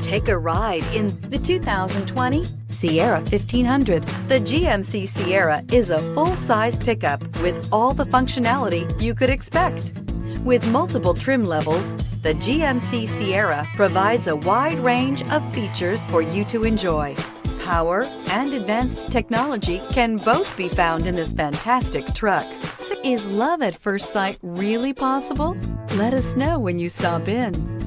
Take a ride in the 2020 Sierra 1500. The GMC Sierra is a full-size pickup with all the functionality you could expect. With multiple trim levels, the GMC Sierra provides a wide range of features for you to enjoy. Power and advanced technology can both be found in this fantastic truck. Is love at first sight really possible? Let us know when you stop in.